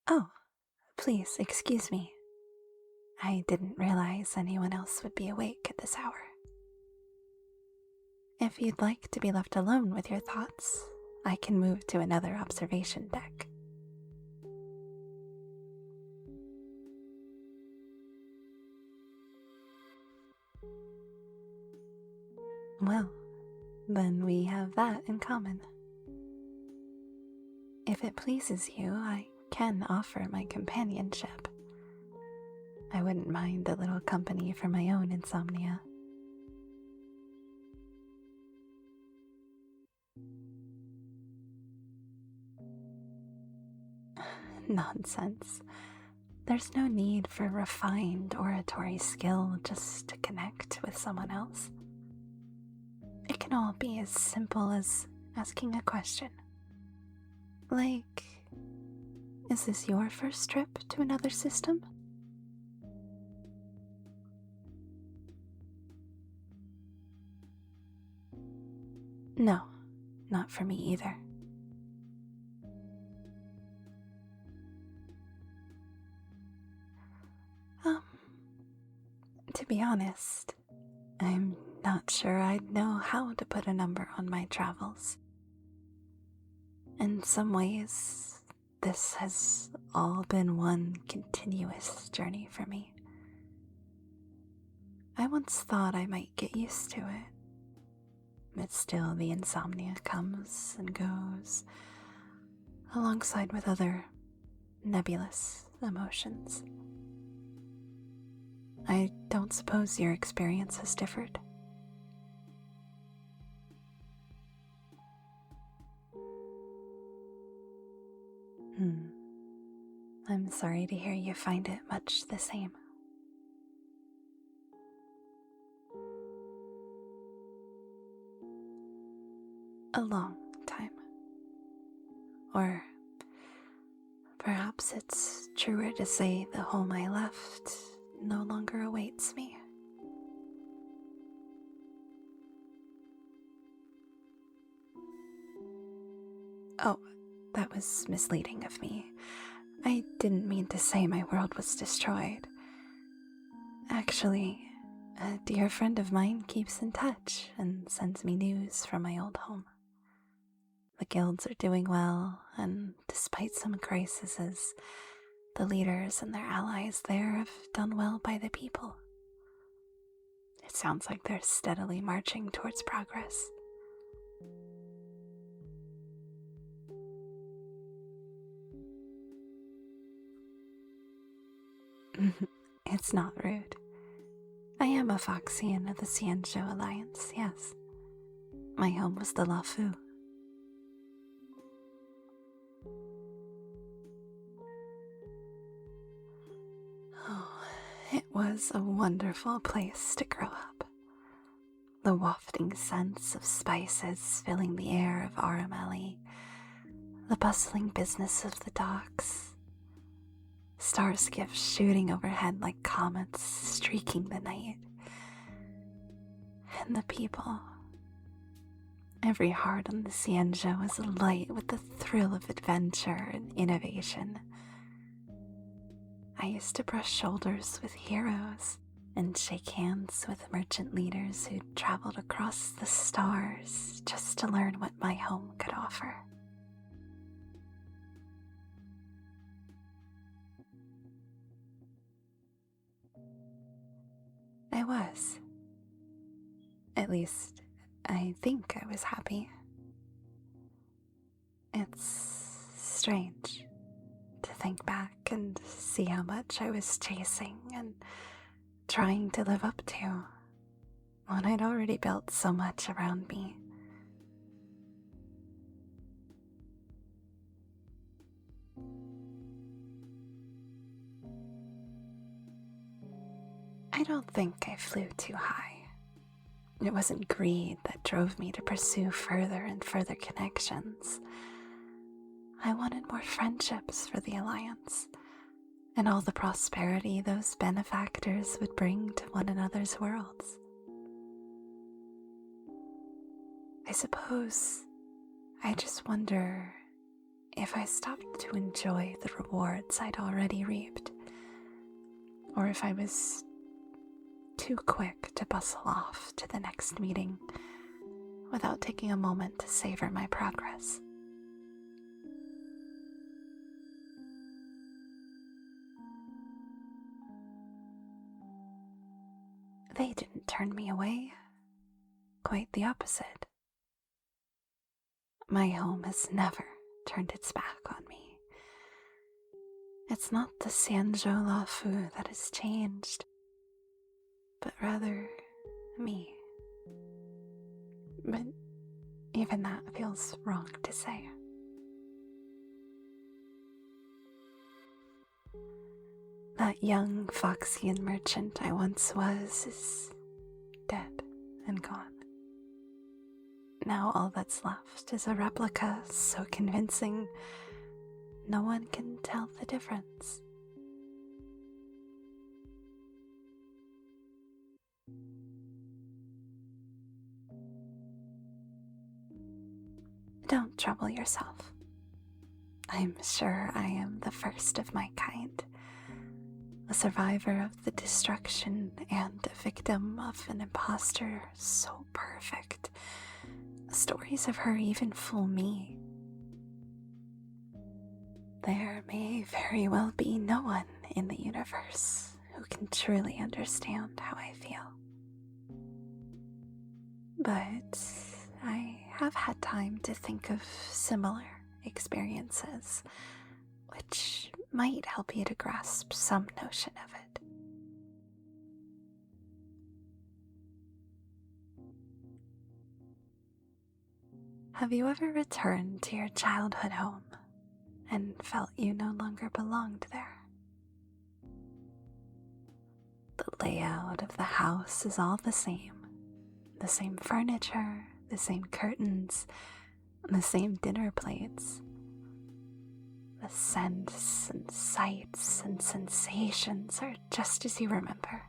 Oh, please excuse me. I didn't realize anyone else would be awake at this hour. If you'd like to be left alone with your thoughts, I can move to another observation deck. Well, then we have that in common. If it pleases you, I can offer my companionship. I wouldn't mind a little company for my own insomnia. Nonsense. There's no need for refined oratory skill just to connect with someone else. It can all be as simple as asking a question. Like, is this your first trip to another system? No, not for me either. Um, to be honest, I'm not sure I'd know how to put a number on my travels. In some ways, this has all been one continuous journey for me. I once thought I might get used to it, but still the insomnia comes and goes, alongside with other nebulous emotions. I don't suppose your experience has differed. I'm sorry to hear you find it much the same. A long time. Or perhaps it's truer to say the home I left no longer awaits me. Oh, that was misleading of me. I didn't mean to say my world was destroyed. Actually, a dear friend of mine keeps in touch and sends me news from my old home. The guilds are doing well, and despite some crises, the leaders and their allies there have done well by the people. It sounds like they're steadily marching towards progress. It's not rude. I am a Foxian of the Xianzhou Alliance, yes. My home was the Lafu. Oh, it was a wonderful place to grow up. The wafting scents of spices filling the air of Arameli, the bustling business of the docks, star skiffs shooting overhead like comets streaking the night, and the people. Every heart on the Xianzhou was alight with the thrill of adventure and innovation. I used to brush shoulders with heroes and shake hands with merchant leaders who'd traveled across the stars just to learn what my home could offer. I was. At least, I think I was happy. It's strange to think back and see how much I was chasing and trying to live up to when I'd already built so much around me. I don't think I flew too high. It wasn't greed that drove me to pursue further and further connections. I wanted more friendships for the Alliance, and all the prosperity those benefactors would bring to one another's worlds. I suppose I just wonder if I stopped to enjoy the rewards I'd already reaped, or if I was too quick to bustle off to the next meeting without taking a moment to savor my progress. They didn't turn me away. Quite the opposite. My home has never turned its back on me. It's not the Sanjo Fu that has changed, but rather me. But even that feels wrong to say. That young Foxian merchant I once was is dead and gone. Now all that's left is a replica so convincing no one can tell the difference. Don't trouble yourself. I'm sure I am the first of my kind, a survivor of the destruction and a victim of an imposter so perfect. Stories of her even fool me. There may very well be no one in the universe who can truly understand how I feel. But I have had time to think of similar experiences, which might help you to grasp some notion of it. Have you ever returned to your childhood home and felt you no longer belonged there? The layout of the house is all the same furniture, the same curtains, the same dinner plates. The scents and sights and sensations are just as you remember,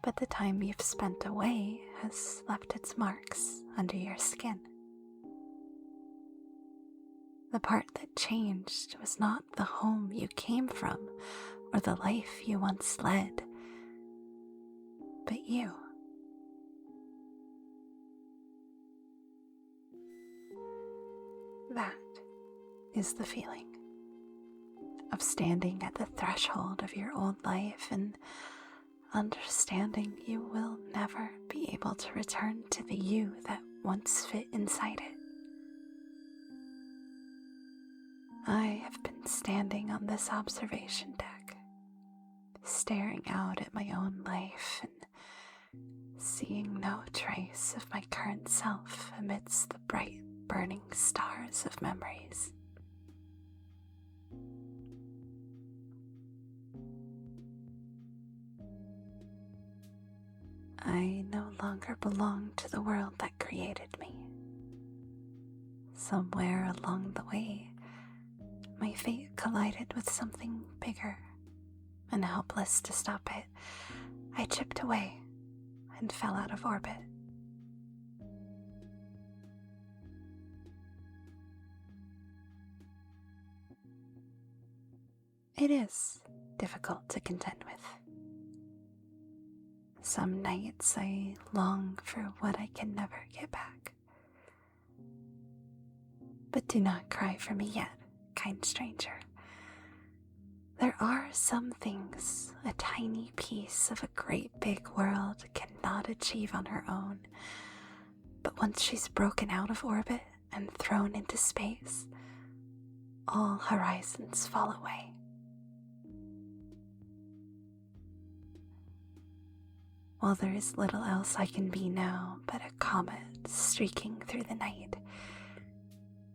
but the time you've spent away has left its marks under your skin. The part that changed was not the home you came from or the life you once led, but you. That is the feeling of standing at the threshold of your old life and understanding you will never be able to return to the you that once fit inside it. I have been standing on this observation deck, staring out at my own life and seeing no trace of my current self amidst the bright, burning stars of memories. I no longer belong to the world that created me. Somewhere along the way, my fate collided with something bigger, and helpless to stop it, I chipped away and fell out of orbit. It is difficult to contend with. Some nights I long for what I can never get back. But do not cry for me yet, kind stranger. There are some things a tiny piece of a great big world cannot achieve on her own, but once she's broken out of orbit and thrown into space, all horizons fall away. While there is little else I can be now but a comet streaking through the night,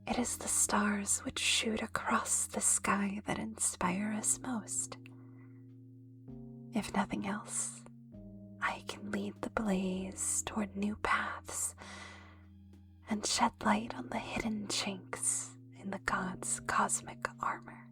it is the stars which shoot across the sky that inspire us most. If nothing else, I can lead the blaze toward new paths and shed light on the hidden chinks in the gods' cosmic armor.